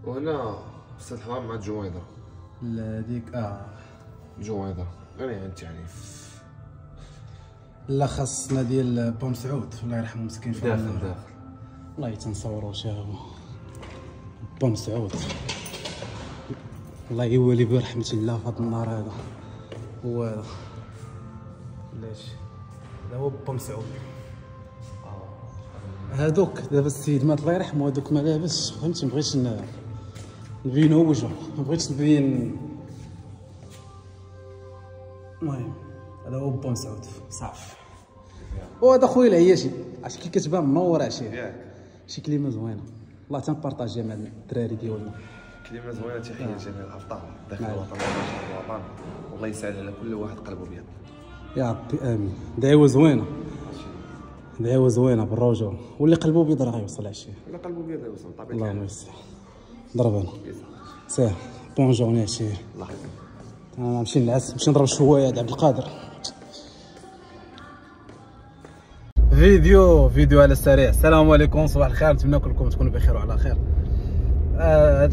وهنا استاذ الحرام مع جويدة. لا ديك جويدة غير يعني التعريف. لا خاصنا ديال بوم سعود الله يرحمه مسكين في داخل والله تنصوروا شي هو بوم سعود الله يولي برحمة الله في هذا النهار هذا. هو هذا علاش هذا هو بوم سعود. هادوك دابا السيد مات الله يرحمه، هادوك ما لابسش فهمتي، مبغيتش نبينو وجهو، مبغيتش نبين. المهم هذا هو بوم سعود صافي. وهذا خويا العياشي عرفتي كي كتبان منور عشيه شي كلمه زوينه والله تنبارطاجيها مع الدراري ديالنا. كلمة زوينة. تحية جميع الأبطال داخل الوطن وخارج الوطن، والله يسهل على كل واحد قلبه أبيض يا ربي آمين. دعوة زوينة، دعوة زوينة بالرجل، واللي قلبه أبيض راه غيوصل عشيه. ولا قلبه أبيض يوصل طبيعي. اللهم يسر. ضرب أنا ساه بون جورني عشيه. الله يخليك. أنا نمشي نعس، نمشي نضرب شوية عند عبد القادر. فيديو على السريع. السلام عليكم، صباح الخير، نتمنى كلكم تكونوا بخير وعلى خير.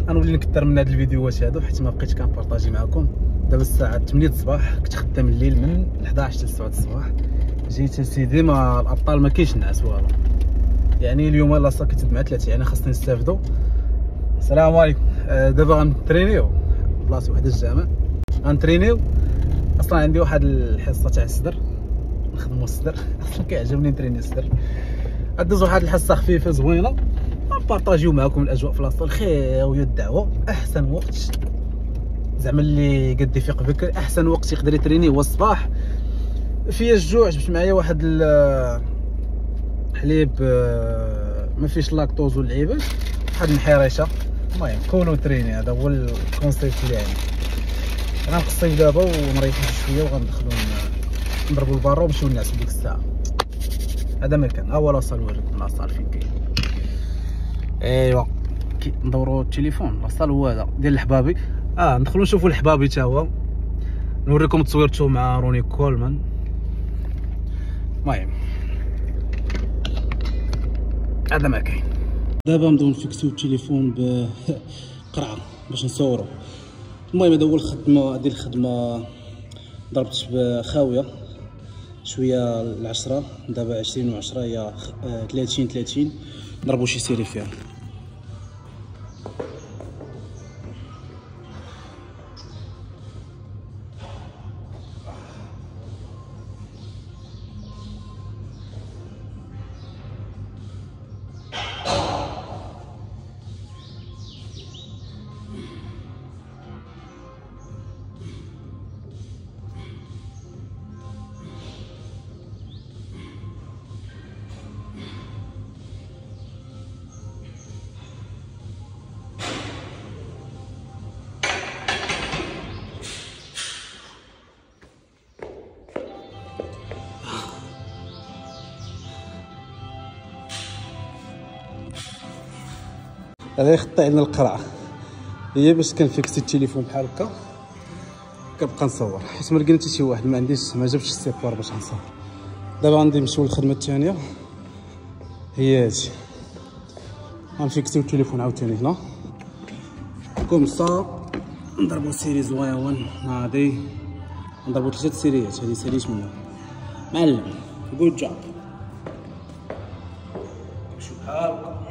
غنولي نكثر من هاد الفيديوهات هادو حيت ما بقيتش كنبارطاجي معكم. دابا الساعه 8 الصباح، كنت خدام الليل من 11 حتى 7 الصباح. جيت اسيدي ما الابطال ما كاينش نعاس والو، يعني اليوم لاصا كتب مع 3 يعني خاصني نستافدوا. السلام عليكم. دابا غنترينيو بلاصه وحده الجامع، غنترينيو. اصلا عندي واحد الحصه تاع الصدر، نخدموا الصدر اصلا كيعجبني نتريني الصدر. غدوز واحد الحصه خفيفه زوينه نبارطاجيو معكم الاجواء في لاصه الخير ويا الدعوه. احسن وقت زعما اللي قد يفيق بكري، احسن وقت يقدر يتريني هو الصباح. فيا الجوع، جبت معايا واحد الحليب ما فيش لاكتوز واللعيبات، واحد الحريشه. المهم كولو تريني، هذا هو الكونسيبت اللي عندي. انا نقصيو دابا ونريحو شويه وغندخلو نضربو البارو ونمشيو نعسو ديك الساعه. هذا ما كان اول وصل ورد لاصال فين كاين. ايوا ندورو التليفون. لاصال هو هذا ديال الحبابي. ندخلو نشوفو الحبابي تا هو، نوريكم تصويرتو مع روني كولمان. المهم هذا ما كاين. دابا نبداو نفيكسيو التليفون بقرعه باش نصورو. المهم هذا هو الخدمه ديال الخدمه. ضربت بخاويه شويه ل10، دابا 20 و10 هي 30 نضربو شي سيري فيها. هذا يخطي عندنا القرعه، هي باش كنفيكسي التليفون بحال هكا كنبقى نصور، حيت ما لقيت حتى شي واحد، ما جبتش السيبوار باش نصور. دابا غادي نمشيو للخدمه الثانيه، هي هادي. غنفيكسيو التليفون عاوتاني هنا كومسا، نضربو سيري زويون. هادي نضربو 3 سيريات، هادي ساليت منها معلم. جود جوب. شوف بحال هكا.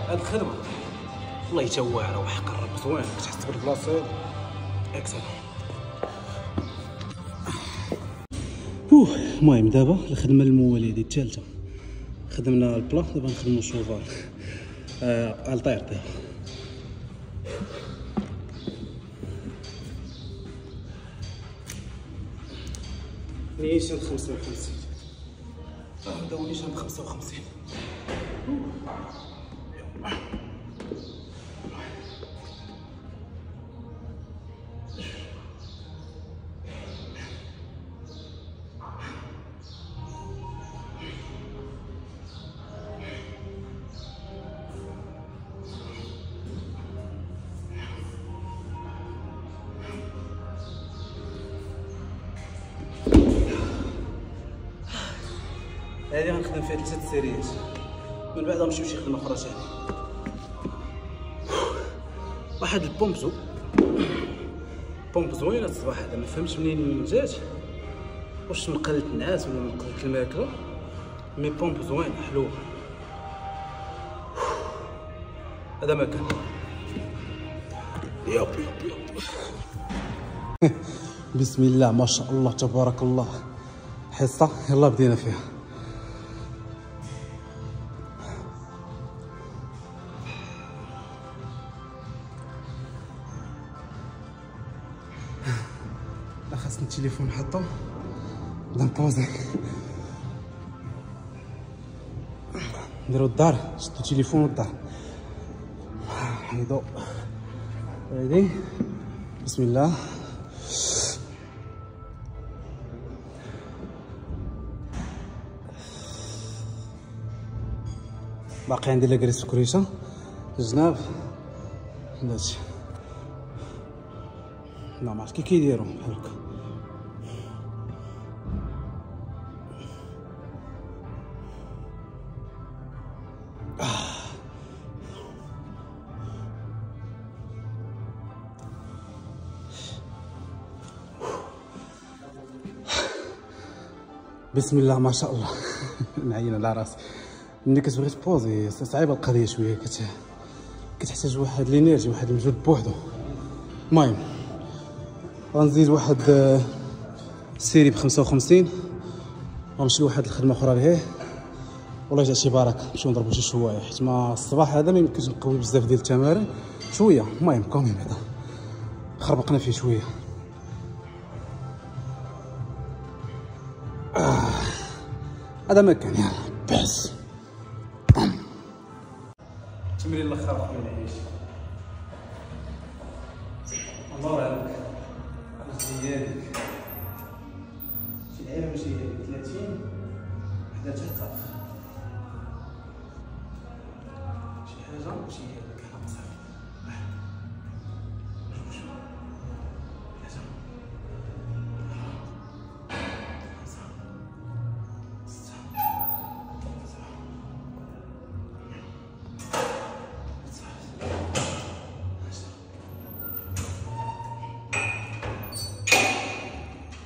هاد الخدمه والله حتى واعره وحقر زوين، كتحس بالبلاصه اكسل. المهم دابا الخدمه المواليه ديال الثالثه، خدمنا البلا، دابا نخدمو الشوفار. الطير دابا نيشان 55. هذا هو نيشان 55. هذه غنخدم فيها 3 سيريات، من بعد غنمشيو شي خدمه اخرى ثاني. واحد البومب زوينه الصباح هذا، ما فهمتش منين جات، واش من قله النعاس ولا من قله الماكله، مي بومب زوينه حلوه. هذا ما كان يب بسم الله ما شاء الله تبارك الله. حصه يلا بدينا فيها. لا خاصني التليفون نحطو نبدا نبوزي. نديرو الدار، شدو التليفون والدار، حيدو هادي بسم الله. باقي عندي لا كريس كريشه الجناب هادشي. لا ما عرفت كي كيديروا بحال هكا. بسم الله ما شاء الله. نعين على راسي. ملي كتبغي تبوزي صعيبه القضيه شويه، كتحتاج واحد لينيرجي، واحد المجهود بوحدو. المهم غنزيد واحد سيري ب 55 غنمشي لواحد الخدمه اخرى لهيه، والله جات شي بركه. نمشيو نضربو شي شوايه، حيت ما الصباح هذا ما يمكنش نقوي بزاف ديال التمارين شويه. المهم كوميم هذا خربقنا فيه شويه. هذا ما كان يلا بس تمرين الاخر خويا العيش. الله عليك زيادك شي لعيبه ماشي 30 حدا تحت شي حاجه ماشي هذيك حق صافي.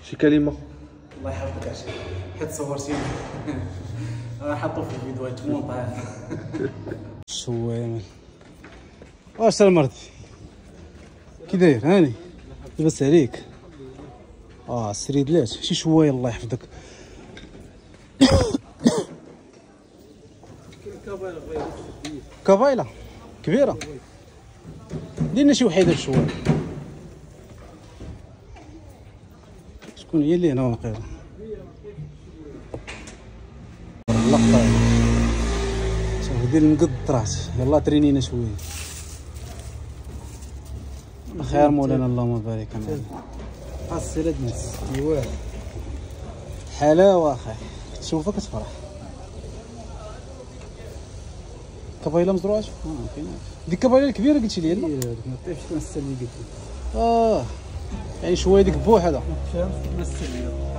شي كلمة الله يحفظك عشان حيت صورتيني حطو في الفيديوهات مونطاج. شويه واش المرض كي داير؟ هاني لاباس عليك؟ سريد لات شي شويه الله يحفظك. كابايله كبيره ديرنا شي وحيده شويه. شكون هي اللي هنا واقيلا؟ اللقطه شوف ديال المقطرات. يلا ترينينا شويه خير مولانا اللهم بارك عليك. السير الناس ايوا حلاوه اخي تشوفها كتفرح. كابايله مزروعه كاينه ديك الكابايله الكبيره قلتي لي لا ما طيبش تمثل لي قلت يعني شويه ديك بوح هذا فهمت تمثل لي.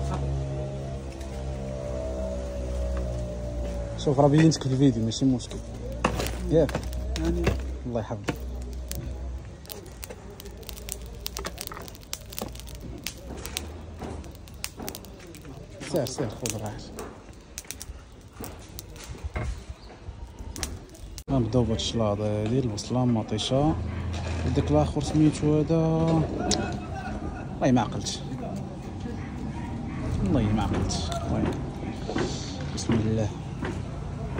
شوف راه بينتك في الفيديو ماشي مشكل ياك يعني الله يحفظك. سير خذ راحتك. نبداو بهاد الشلاضه هادي البصله مطيشه. وداك الاخر سميتو هذا والله ما عقلتش المهم بسم الله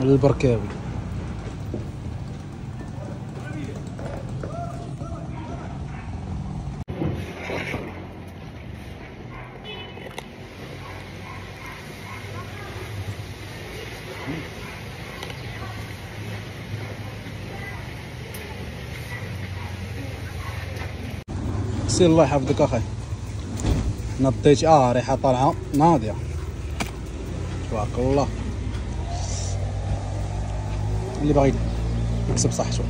ولا البركاوي. سير الله يحفظك اخي. نطيت ريحه طالعه ناضيه تبارك الله. اللي باغي يكسب صحته